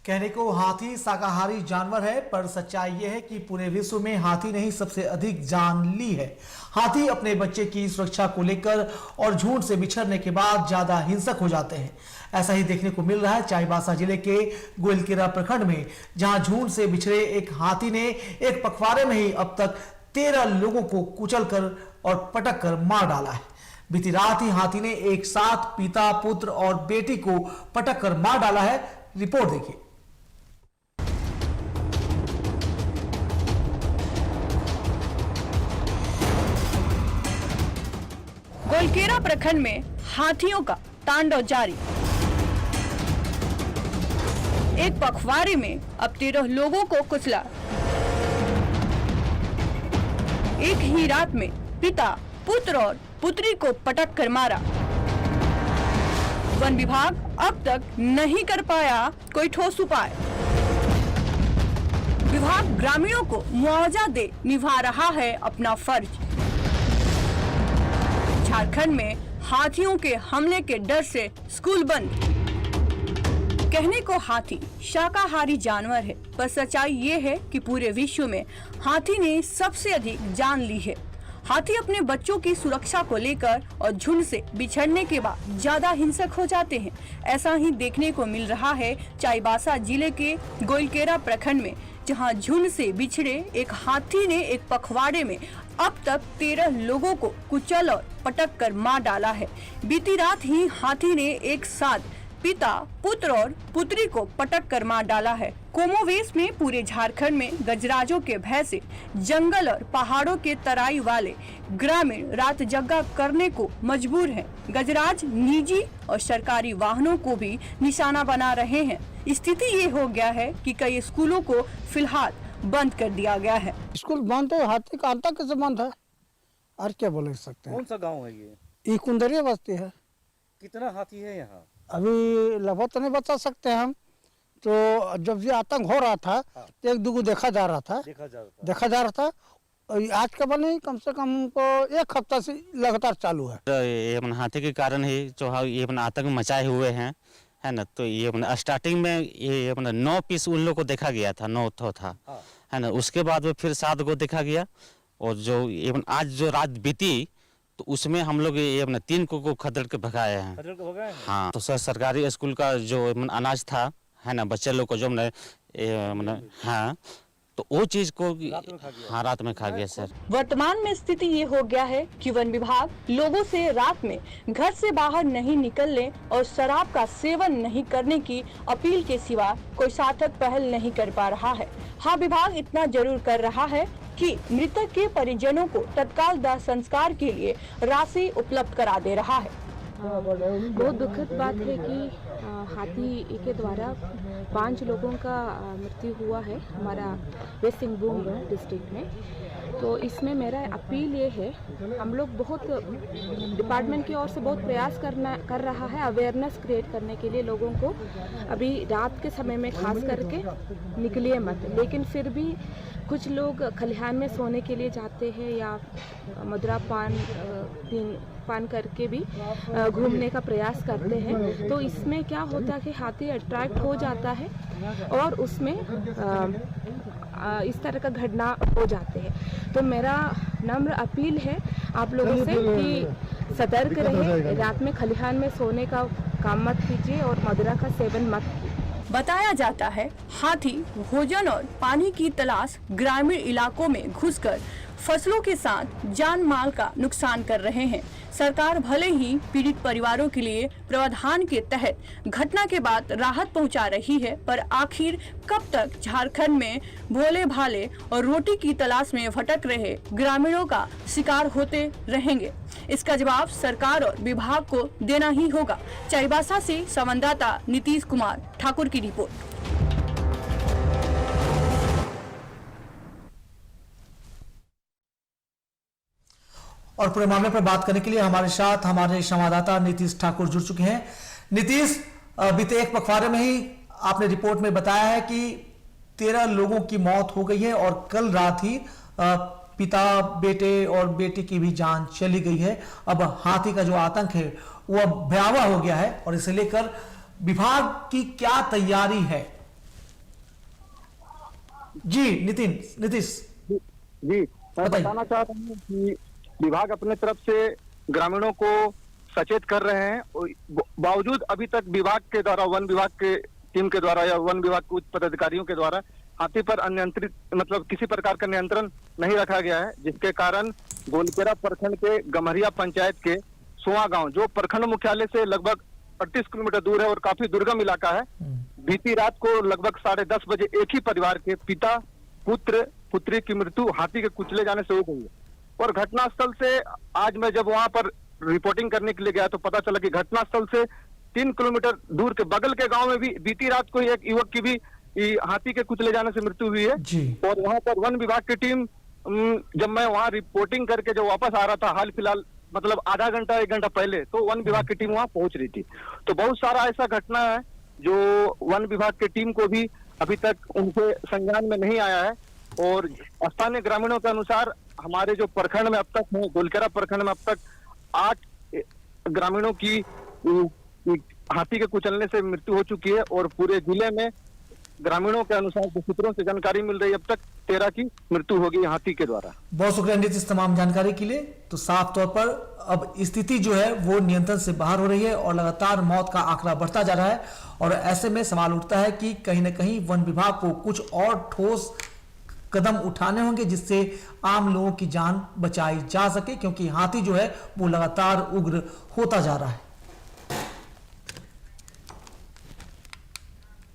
कहने को हाथी शाकाहारी जानवर है, पर सच्चाई यह है कि पूरे विश्व में हाथी ने ही सबसे अधिक जान ली है। हाथी अपने बच्चे की सुरक्षा को लेकर और झुंड से बिछड़ने के बाद ज्यादा हिंसक हो जाते हैं। ऐसा ही देखने को मिल रहा है चाईबासा जिले के गोइलकेरा प्रखंड में, जहां झुंड से बिछड़े एक हाथी ने एक पखवाड़े में ही अब तक 13 लोगों को कुचलकर और पटक कर मार डाला है। बीती रात ही हाथी ने एक साथ पिता, पुत्र और बेटी को पटक कर मार डाला है। रिपोर्ट देखिए। गोइलकेरा प्रखंड में हाथियों का तांडव जारी। एक पखवाड़े में अब 13 लोगों को कुचला। एक ही रात में पिता, पुत्र और पुत्री को पटक कर मारा। वन विभाग अब तक नहीं कर पाया कोई ठोस उपाय। विभाग ग्रामीणों को मुआवजा दे निभा रहा है अपना फर्ज। झारखंड में हाथियों के हमले के डर से स्कूल बंद। कहने को हाथी शाकाहारी जानवर है, पर सच्चाई ये है कि पूरे विश्व में हाथी ने सबसे अधिक जान ली है। हाथी अपने बच्चों की सुरक्षा को लेकर और झुंड से बिछड़ने के बाद ज्यादा हिंसक हो जाते हैं। ऐसा ही देखने को मिल रहा है चाईबासा जिले के गोइलकेरा प्रखंड में, जहां झुंड से बिछड़े एक हाथी ने एक पखवाड़े में अब तक 13 लोगों को कुचल और पटक कर मार डाला है। बीती रात ही हाथी ने एक साथ पिता, पुत्र और पुत्री को पटक कर मार डाला है। कोमोवेश में पूरे झारखंड में गजराजों के भय से जंगल और पहाड़ों के तराई वाले ग्रामीण रात जग्गा करने को मजबूर हैं। गजराज निजी और सरकारी वाहनों को भी निशाना बना रहे हैं। स्थिति ये हो गया है कि कई स्कूलों को फिलहाल बंद कर दिया गया है। स्कूल बंद है, हाथी का अंत कैसे बंद है? और क्या बोल सकते हैं? कौन सा गांव है ये? कुंदरिया बस्ती है। कितना हाथी है यहाँ? अभी लगभग तो नहीं बता सकते हम, तो जब ये आतंक हो रहा था तो एक दूगो देखा जा रहा था। और आज का बने कम से कम को एक हफ्ता से लगातार चालू है। ये हाथी के कारण ही जो ये आतंक मचाए हुए हैं, है ना। तो ये स्टार्टिंग में ये 9 पीस उन लोग को देखा गया था, 9 था, है ना। उसके बाद में फिर 7 को देखा गया, और जो आज जो रात बीती तो उसमें हम लोग ये 3 को खदेड़ के भगाए हैं। हाँ, तो सरकारी स्कूल का जो अनाज था, है ना, बच्चे लोग को जो हाँ, तो वो चीज को रात में खा गया सर। वर्तमान में स्थिति ये हो गया है कि वन विभाग लोगों से रात में घर से बाहर नहीं निकलने और शराब का सेवन नहीं करने की अपील के सिवा कोई सार्थक पहल नहीं कर पा रहा है। हाँ, विभाग इतना जरूर कर रहा है कि मृतक के परिजनों को तत्काल दाह संस्कार के लिए राशि उपलब्ध करा दे रहा है। बहुत दुखद बात है कि हाथी के द्वारा 5 लोगों का मृत्यु हुआ है हमारा वेस्ट सिंहभूम डिस्ट्रिक्ट में। तो इसमें मेरा अपील ये है, हम लोग बहुत डिपार्टमेंट की ओर से बहुत प्रयास कर रहा है अवेयरनेस क्रिएट करने के लिए लोगों को। अभी रात के समय में खास करके निकलिए मत, लेकिन फिर भी कुछ लोग खलिहान में सोने के लिए जाते हैं या मदिरा पान करके भी घूमने का प्रयास करते हैं। तो इसमें क्या होता है कि हाथी अट्रैक्ट हो जाता है और उसमें इस तरह का घटना हो जाते हैं। तो मेरा नम्र अपील है आप लोगों से कि सतर्क रहिए, रात में खलिहान में सोने का काम मत कीजिए और मदिरा का सेवन मत कीजिए। बताया जाता है हाथी भोजन और पानी की तलाश ग्रामीण इलाकों में घुसकर फसलों के साथ जान माल का नुकसान कर रहे हैं। सरकार भले ही पीड़ित परिवारों के लिए प्रावधान के तहत घटना के बाद राहत पहुंचा रही है, पर आखिर कब तक झारखंड में भोले भाले और रोटी की तलाश में भटक रहे ग्रामीणों का शिकार होते रहेंगे? इसका जवाब सरकार और विभाग को देना ही होगा। चाईबासा से संवाददाता नीतीश कुमार ठाकुर की रिपोर्ट। और पूरे मामले पर बात करने के लिए हमारे साथ हमारे संवाददाता नीतीश ठाकुर जुड़ चुके हैं। नीतीश, बीते एक पखवाड़े में ही आपने रिपोर्ट में बताया है कि 13 लोगों की मौत हो गई है और कल रात ही पिता, बेटे और बेटी की भी जान चली गई है। अब हाथी का जो आतंक है वो अब भयावह हो गया है और इसे लेकर विभाग की क्या तैयारी है? जी नीतीश जी, मैं बताइए। बताना चाह रहा हूँ कि विभाग अपने तरफ से ग्रामीणों को सचेत कर रहे हैं और बावजूद अभी तक विभाग के द्वारा, वन विभाग के टीम के द्वारा या वन विभाग के उच्च पदाधिकारियों के द्वारा हाथी पर अनियंत्रित मतलब किसी प्रकार का नियंत्रण नहीं रखा गया है, जिसके कारण गोलकेरा प्रखंड के गम्हरिया पंचायत के सोआ गांव, जो प्रखंड मुख्यालय से लगभग 38 किलोमीटर दूर है और काफी दुर्गम इलाका है, बीती रात को लगभग 10:30 बजे एक ही परिवार के पिता, पुत्र, पुत्री की मृत्यु हाथी के कुचले जाने से हो गई है। और घटनास्थल से आज मैं जब वहां पर रिपोर्टिंग करने के लिए गया तो पता चला कि घटनास्थल से 3 किलोमीटर दूर के बगल के गांव में भी बीती रात को एक युवक की भी हाथी के कुचले जाने से मृत्यु हुई है। और वहां पर वन विभाग की टीम, जब मैं वहां रिपोर्टिंग करके जब वापस आ रहा था हाल फिलहाल मतलब आधा घंटा 1 घंटा पहले, तो वन विभाग की टीम वहां पहुंच रही थी। तो बहुत सारा ऐसा घटना है जो वन विभाग की टीम को भी अभी तक उनके संज्ञान में नहीं आया है। और स्थानीय ग्रामीणों के अनुसार हमारे जो प्रखंड में अब तक है, गोलकेरा प्रखंड में अब तक 8 ग्रामीणों की हाथी के कुचलने से मृत्यु हो चुकी है और पूरे जिले में ग्रामीणों के अनुसार जो सूत्रों से जानकारी मिल रही है, अब तक 13 की मृत्यु हो गई हाथी के द्वारा। बहुत शुक्रिया नीतीश तमाम जानकारी के लिए। तो साफ तौर पर अब स्थिति जो है वो नियंत्रण से बाहर हो रही है और लगातार मौत का आंकड़ा बढ़ता जा रहा है। और ऐसे में सवाल उठता है कि कहीं ना कहीं वन विभाग को कुछ और ठोस कदम उठाने होंगे जिससे आम लोगों की जान बचाई जा सके, क्योंकि हाथी जो है वो लगातार उग्र होता जा रहा है।